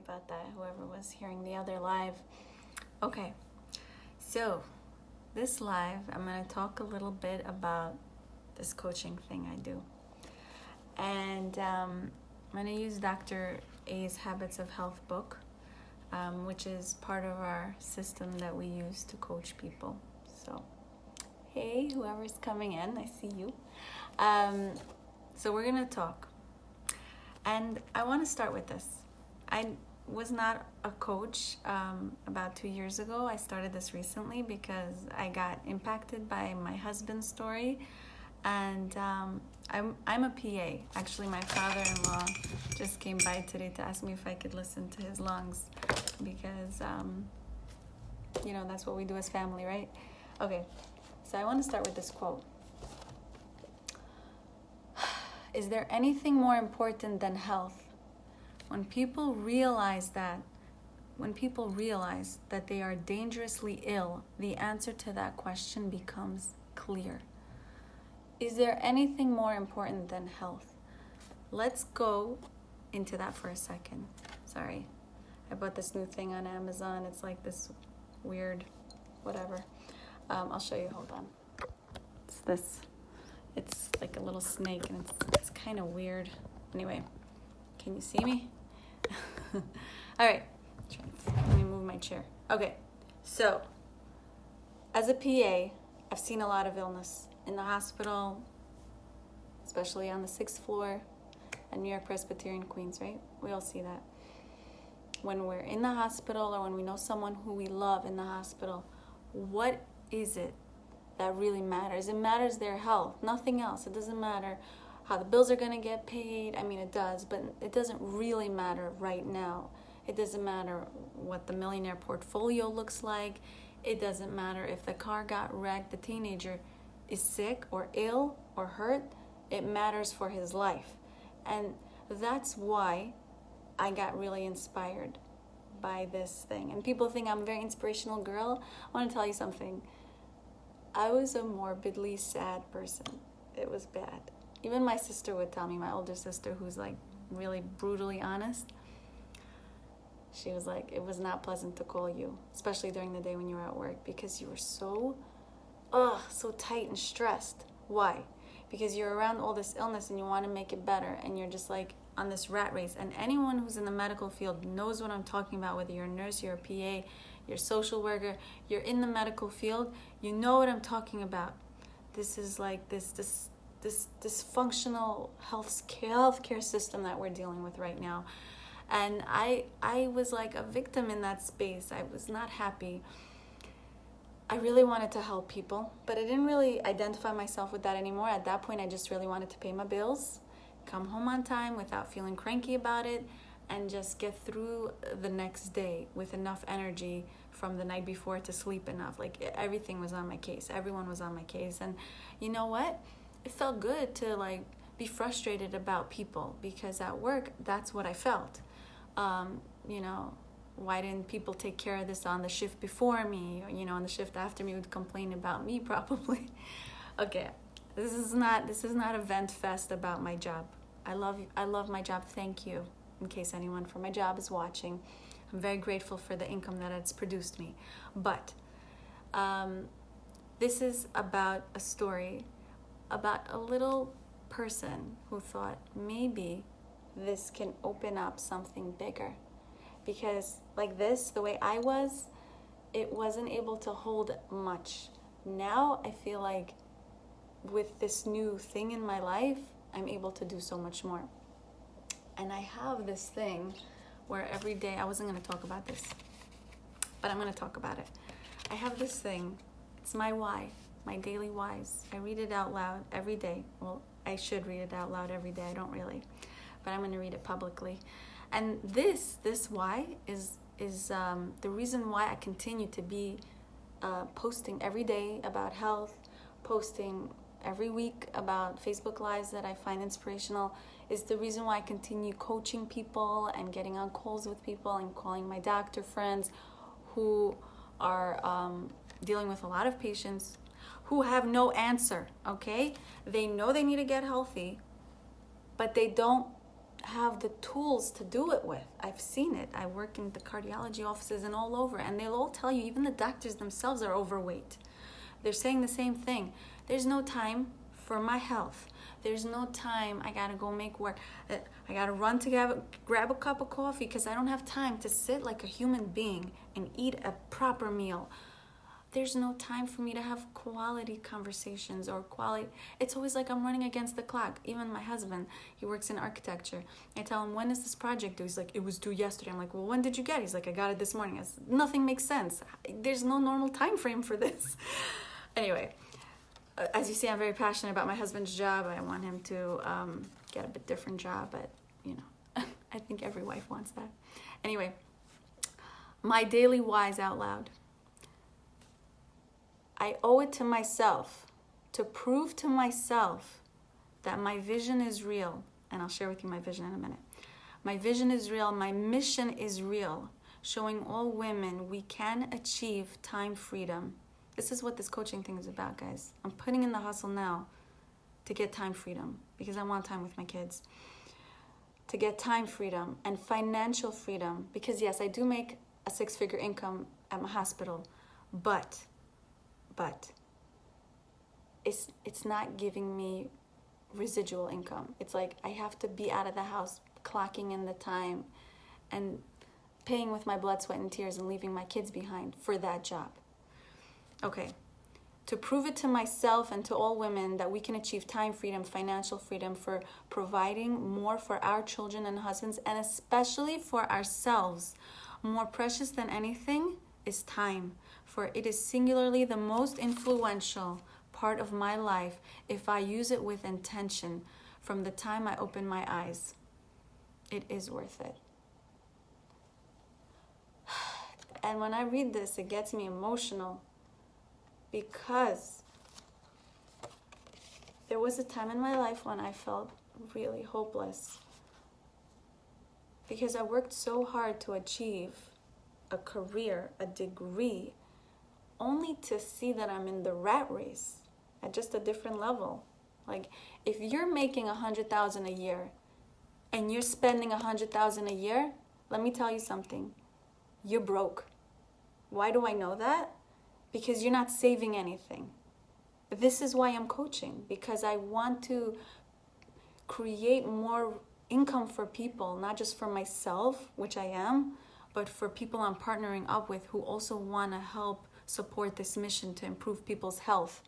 about that, whoever was hearing the other live. Okay, so this live, I'm going to talk a little bit about this coaching thing I do. And I'm going to use Dr. A's Habits of Health book, which is part of our system that we use to coach people. So, hey, whoever's coming in, I see you. So we're going to talk. And I want to start with this. I was not a coach about 2 years ago. I started this recently because I got impacted by my husband's story. And I'm a PA. Actually, my father-in-law just came by today to ask me if I could listen to his lungs because, that's what we do as family, right? Okay, so I want to start with this quote. Is there anything more important than health? When people realize that they are dangerously ill, the answer to that question becomes clear. Is there anything more important than health? Let's go into that for a second. Sorry, I bought this new thing on Amazon. It's like this weird, whatever. I'll show you, hold on. It's this. It's like a little snake and it's kind of weird. Anyway, can you see me? All right, let me move my chair. Okay, so as a PA, I've seen a lot of illness in the hospital, especially on the 6th floor at New York Presbyterian Queens, right? We all see that. When we're in the hospital or when we know someone who we love in the hospital, what is it that really matters? It matters their health, nothing else. It doesn't matter how the bills are going to get paid. I mean, it does, but it doesn't really matter right now. It doesn't matter what the millionaire portfolio looks like. It doesn't matter if the car got wrecked, the teenager is sick or ill or hurt. It matters for his life. And that's why I got really inspired by this thing. And people think I'm a very inspirational girl. I want to tell you something. I was a morbidly sad person. It was bad. Even my sister would tell me, my older sister, who's like really brutally honest, she was like, it was not pleasant to call you, especially during the day when you were at work, because you were so tight and stressed. Why? Because you're around all this illness and you want to make it better, and you're just like on this rat race. And anyone who's in the medical field knows what I'm talking about, whether you're a nurse, you're a PA, you're a social worker, you're in the medical field, you know what I'm talking about. This is like this dysfunctional healthcare system that we're dealing with right now. And I was like a victim in that space. I was not happy. I really wanted to help people, but I didn't really identify myself with that anymore. At that point, I just really wanted to pay my bills, come home on time without feeling cranky about it, and just get through the next day with enough energy from the night before to sleep enough. Like everything was on my case. Everyone was on my case. And you know what? It felt good to like be frustrated about people, because at work, that's what I felt. Why didn't people take care of this on the shift before me? Or, on the shift after me would complain about me probably. Okay, this is not a vent fest about my job. I love my job. Thank you. In case anyone from my job is watching, I'm very grateful for the income that it's produced me. But this is about a story about a little person who thought maybe this can open up something bigger. Because like this, the way I was, it wasn't able to hold much. Now I feel like with this new thing in my life, I'm able to do so much more. And I have this thing where every day, I wasn't going to talk about this, but I'm going to talk about it. I have this thing, it's my why, my daily whys. I read it out loud every day. Well, I should read it out loud every day. I don't really, but I'm going to read it publicly. And this why is the reason why I continue to be posting every day about health, posting every week about Facebook Lives that I find inspirational, is the reason why I continue coaching people and getting on calls with people and calling my doctor friends who are dealing with a lot of patients who have no answer, okay? They know they need to get healthy, but they don't have the tools to do it with. I've seen it. I work in the cardiology offices and all over, and they'll all tell you, even the doctors themselves are overweight. They're saying the same thing. There's no time for my health. There's no time. I gotta go make work. I gotta run to grab a cup of coffee because I don't have time to sit like a human being and eat a proper meal. There's no time for me to have quality conversations or quality. It's always like I'm running against the clock. Even my husband, he works in architecture. I tell him, when is this project due? He's like, it was due yesterday. I'm like, well, when did you get it? He's like, I got it this morning. Nothing makes sense. There's no normal time frame for this. Anyway, as you see, I'm very passionate about my husband's job. I want him to get a bit different job, but I think every wife wants that. Anyway, my daily whys out loud. I owe it to myself to prove to myself that my vision is real. And I'll share with you my vision in a minute. My vision is real. My mission is real. Showing all women we can achieve time freedom. This is what this coaching thing is about, guys. I'm putting in the hustle now to get time freedom because I want time with my kids. To get time freedom and financial freedom because, yes, I do make a 6-figure income at my hospital, but it's not giving me residual income. It's like I have to be out of the house, clocking in the time and paying with my blood, sweat, and tears and leaving my kids behind for that job. Okay, to prove it to myself and to all women that we can achieve time freedom, financial freedom for providing more for our children and husbands, and especially for ourselves. More precious than anything is time, for it is singularly the most influential part of my life if I use it with intention from the time I open my eyes. It is worth it. And when I read this, it gets me emotional because there was a time in my life when I felt really hopeless because I worked so hard to achieve a career, a degree, only to see that I'm in the rat race at just a different level. Like, if you're making $100,000 a year and you're spending $100,000 a year, let me tell you something. You're broke. Why do I know that? Because you're not saving anything. This is why I'm coaching, because I want to create more income for people, not just for myself, which I am, but for people I'm partnering up with who also want to help support this mission to improve people's health.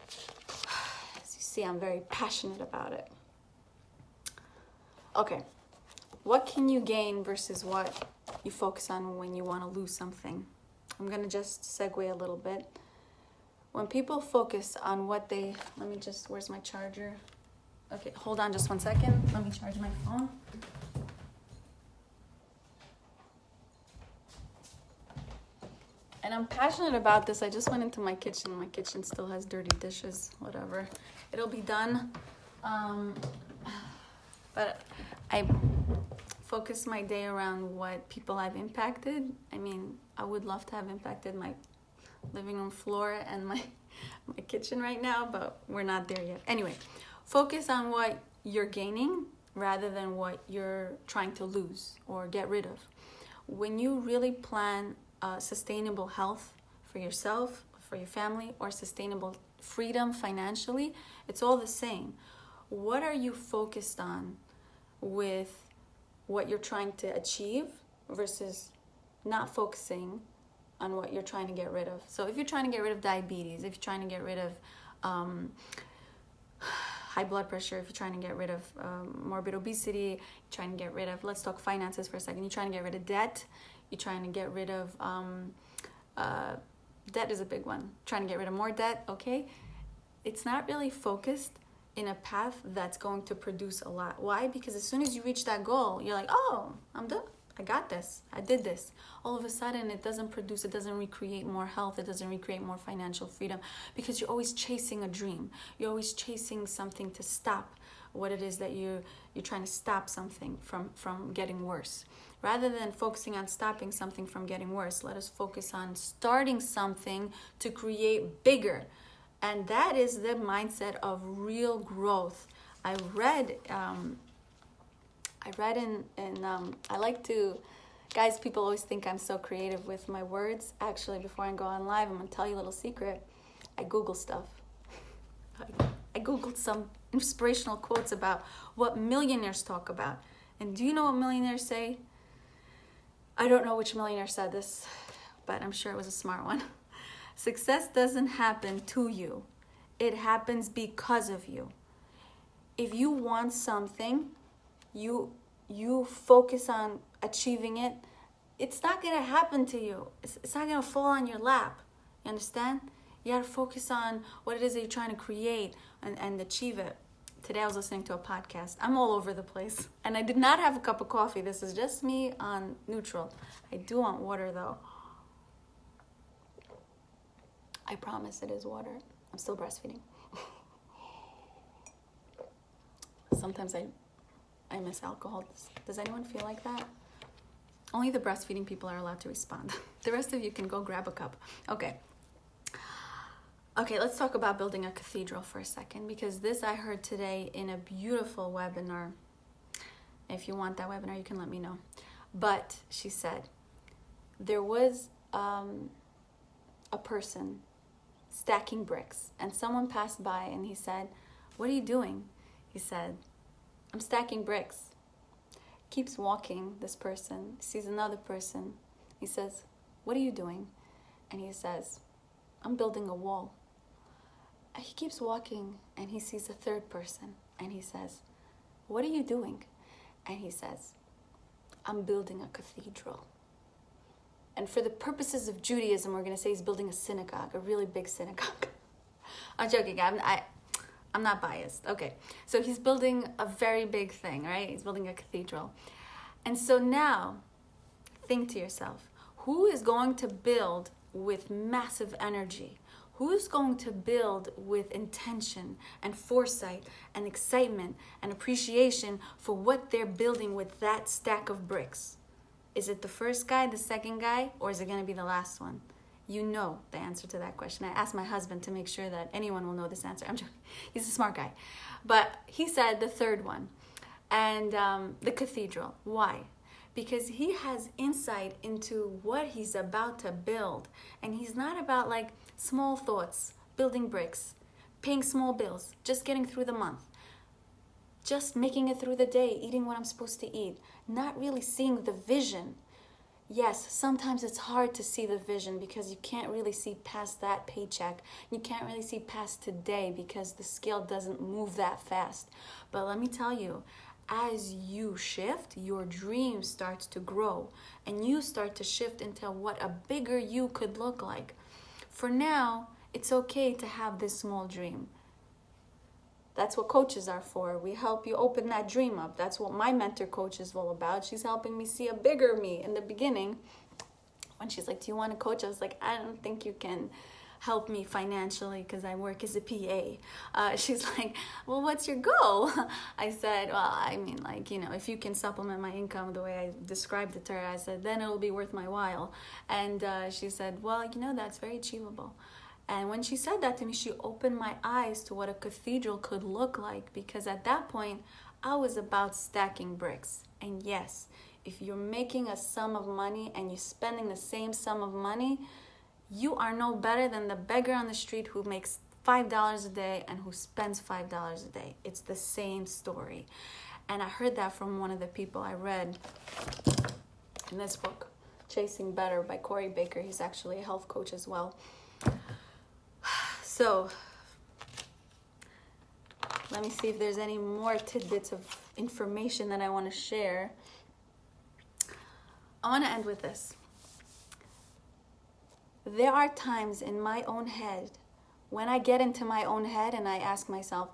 As you see, I'm very passionate about it. Okay, what can you gain versus what you focus on when you want to lose something? I'm going to just segue a little bit. When people focus on what they... where's my charger? Okay, hold on just 1 second. Let me charge my phone. And I'm passionate about this. I just went into my kitchen. My kitchen still has dirty dishes, whatever. It'll be done. But I focus my day around what people I've impacted. I mean, I would love to have impacted my living room floor and my kitchen right now, but we're not there yet. Anyway, focus on what you're gaining rather than what you're trying to lose or get rid of. When you really plan sustainable health for yourself, for your family, or sustainable freedom financially, it's all the same. What are you focused on with what you're trying to achieve versus not focusing on what you're trying to get rid of? So if you're trying to get rid of diabetes, if you're trying to get rid of high blood pressure, if you're trying to get rid of morbid obesity, you're trying to get rid of, let's talk finances for a second, you're trying to get rid of debt, you're trying to get rid of, debt is a big one, trying to get rid of more debt, okay? It's not really focused in a path that's going to produce a lot. Why? Because as soon as you reach that goal, you're like, oh, I'm done. I got this. I did this. All of a sudden, it doesn't produce, it doesn't recreate more health, it doesn't recreate more financial freedom because you're always chasing a dream. You're always chasing something to stop what it is that you're trying to stop something from getting worse. Rather than focusing on stopping something from getting worse, let us focus on starting something to create bigger. And that is the mindset of real growth. I read I read I like to, guys, people always think I'm so creative with my words. Actually, before I go on live, I'm going to tell you a little secret. I Google stuff. I Googled some inspirational quotes about what millionaires talk about. And do you know what millionaires say? I don't know which millionaire said this, but I'm sure it was a smart one. Success doesn't happen to you. It happens because of you. If you want something, you focus on achieving it, it's not going to happen to you. It's not going to fall on your lap. You understand? You got to focus on what it is that you're trying to create and achieve it. Today I was listening to a podcast. I'm all over the place. And I did not have a cup of coffee. This is just me on neutral. I do want water though. I promise it is water. I'm still breastfeeding. Sometimes I miss alcohol. Does anyone feel like that? Only the breastfeeding people are allowed to respond. The rest of you can go grab a cup. Okay, let's talk about building a cathedral for a second, because this I heard today in a beautiful webinar. If you want that webinar, you can let me know. But she said, there was a person stacking bricks, and someone passed by and he said, "What are you doing?" He said, "I'm stacking bricks." Keeps walking, this person sees another person. He says, "What are you doing?" And he says, "I'm building a wall." And he keeps walking and he sees a third person and he says, "What are you doing?" And he says, "I'm building a cathedral." And for the purposes of Judaism, we're going to say he's building a synagogue, a really big synagogue. I'm joking. I'm not biased. Okay. So he's building a very big thing, right? He's building a cathedral. And so now, think to yourself, who is going to build with massive energy? Who's going to build with intention and foresight and excitement and appreciation for what they're building with that stack of bricks? Is it the first guy, the second guy, or is it going to be the last one? You know the answer to that question. I asked my husband to make sure that anyone will know this answer. I'm joking. He's a smart guy. But he said the third one. And the cathedral. Why? Because he has insight into what he's about to build. And he's not about like small thoughts, building bricks, paying small bills, just getting through the month, just making it through the day, eating what I'm supposed to eat, not really seeing the vision. Yes, sometimes it's hard to see the vision because you can't really see past that paycheck. You can't really see past today because the scale doesn't move that fast. But let me tell you, as you shift, your dream starts to grow and you start to shift into what a bigger you could look like. For now, it's okay to have this small dream. That's what coaches are for. We help you open that dream up. That's what my mentor coach is all about. She's helping me see a bigger me. In the beginning, when she's like, "Do you want to coach?" I was like, "I don't think you can help me financially because I work as a PA." She's like, "Well, what's your goal?" I said, "Well, I mean, like, you know, if you can supplement my income the way I described it to her," I said, "then it'll be worth my while." And she said, "Well, you know, that's very achievable." And when she said that to me, she opened my eyes to what a cathedral could look like, because at that point, I was about stacking bricks. And yes, if you're making a sum of money and you're spending the same sum of money, you are no better than the beggar on the street who makes $5 a day and who spends $5 a day. It's the same story. And I heard that from one of the people I read in this book, Chasing Better by Corey Baker. He's actually a health coach as well. So, let me see if there's any more tidbits of information that I want to share. I want to end with this. There are times in my own head when I get into my own head and I ask myself,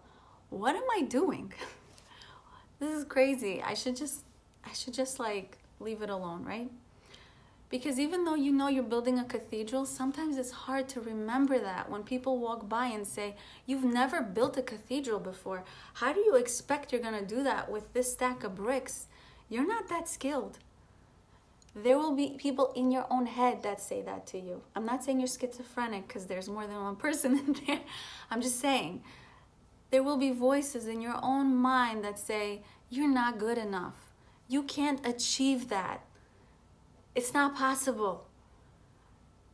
what am I doing? This is crazy. I should just like leave it alone, right? Because even though you know you're building a cathedral, sometimes it's hard to remember that when people walk by and say, "You've never built a cathedral before. How do you expect you're going to do that with this stack of bricks? You're not that skilled." There will be people in your own head that say that to you. I'm not saying you're schizophrenic because there's more than one person in there. I'm just saying there will be voices in your own mind that say, "You're not good enough. You can't achieve that. It's not possible.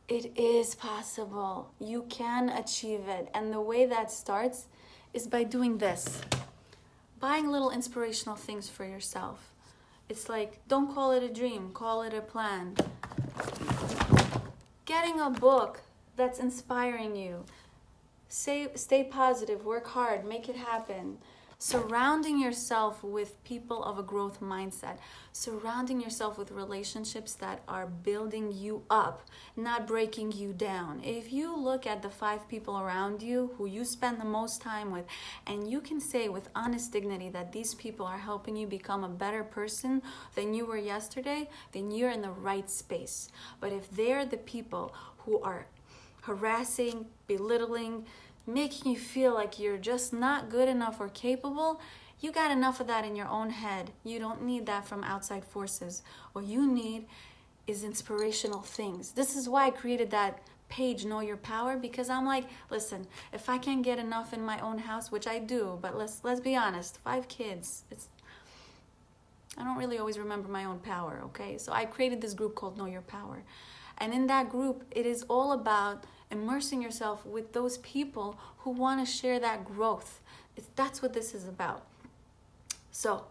It is possible. You can achieve it. And the way that starts is by doing this. Buying little inspirational things for yourself. It's like, don't call it a dream, call it a plan. Getting a book that's inspiring you. Stay positive, work hard, make it happen. Surrounding yourself with people of a growth mindset. Surrounding yourself with relationships that are building you up, not breaking you down. If you look at the 5 people around you who you spend the most time with, and you can say with honest dignity that these people are helping you become a better person than you were yesterday, then you're in the right space. But if they're the people who are harassing, belittling, making you feel like you're just not good enough or capable, you got enough of that in your own head. You don't need that from outside forces. What you need is inspirational things. This is why I created that page, Know Your Power, because I'm like, listen, if I can't get enough in my own house, which I do, but let's be honest, 5 kids, I don't really always remember my own power, okay? So I created this group called Know Your Power. And in that group, it is all about immersing yourself with those people who want to share that growth. That's what this is about. So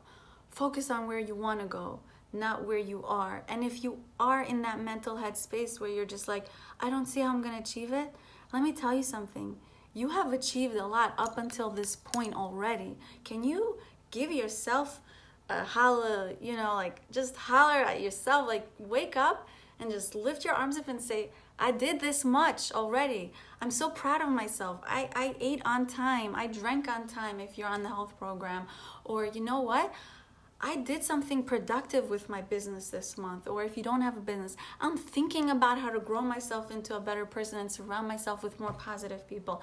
focus on where you want to go, not where you are. And if you are in that mental headspace where you're just like, I don't see how I'm going to achieve it, let me tell you something. You have achieved a lot up until this point already. Can you give yourself a holler, just holler at yourself, like wake up and just lift your arms up and say, I did this much already. I'm so proud of myself. I ate on time. I drank on time if you're on the health program. Or you know what? I did something productive with my business this month. Or if you don't have a business, I'm thinking about how to grow myself into a better person and surround myself with more positive people.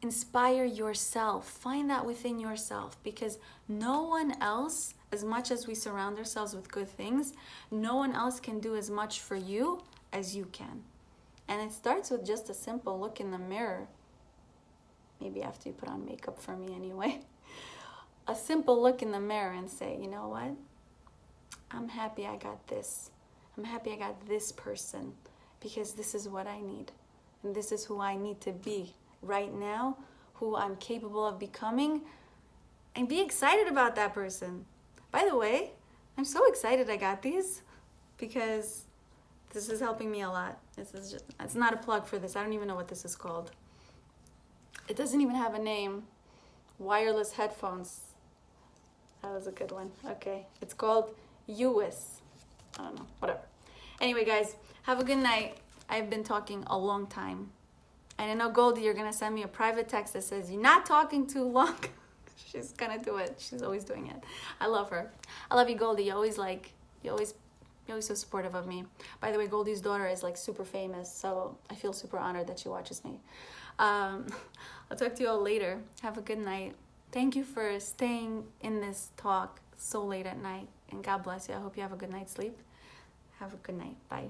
Inspire yourself. Find that within yourself, because no one else, as much as we surround ourselves with good things, no one else can do as much for you as you can. And it starts with just a simple look in the mirror. Maybe after you put on makeup for me anyway. A simple look in the mirror and say, you know what? I'm happy I got this. I'm happy I got this person, because this is what I need. And this is who I need to be right now, who I'm capable of becoming, and be excited about that person. By the way, I'm so excited I got these, because this is helping me a lot. It's not a plug for this. I don't even know what this is called. It doesn't even have a name. Wireless headphones. That was a good one. Okay. It's called US. I don't know. Whatever. Anyway, guys, have a good night. I've been talking a long time. And I know, Goldie, you're going to send me a private text that says, you're not talking too long. She's going to do it. She's always doing it. I love her. I love you, Goldie. You're always so supportive of me. By the way, Goldie's daughter is super famous, so I feel super honored that she watches me. I'll talk to you all later. Have a good night. Thank you for staying in this talk so late at night, and God bless you. I hope you have a good night's sleep. Have a good night. Bye.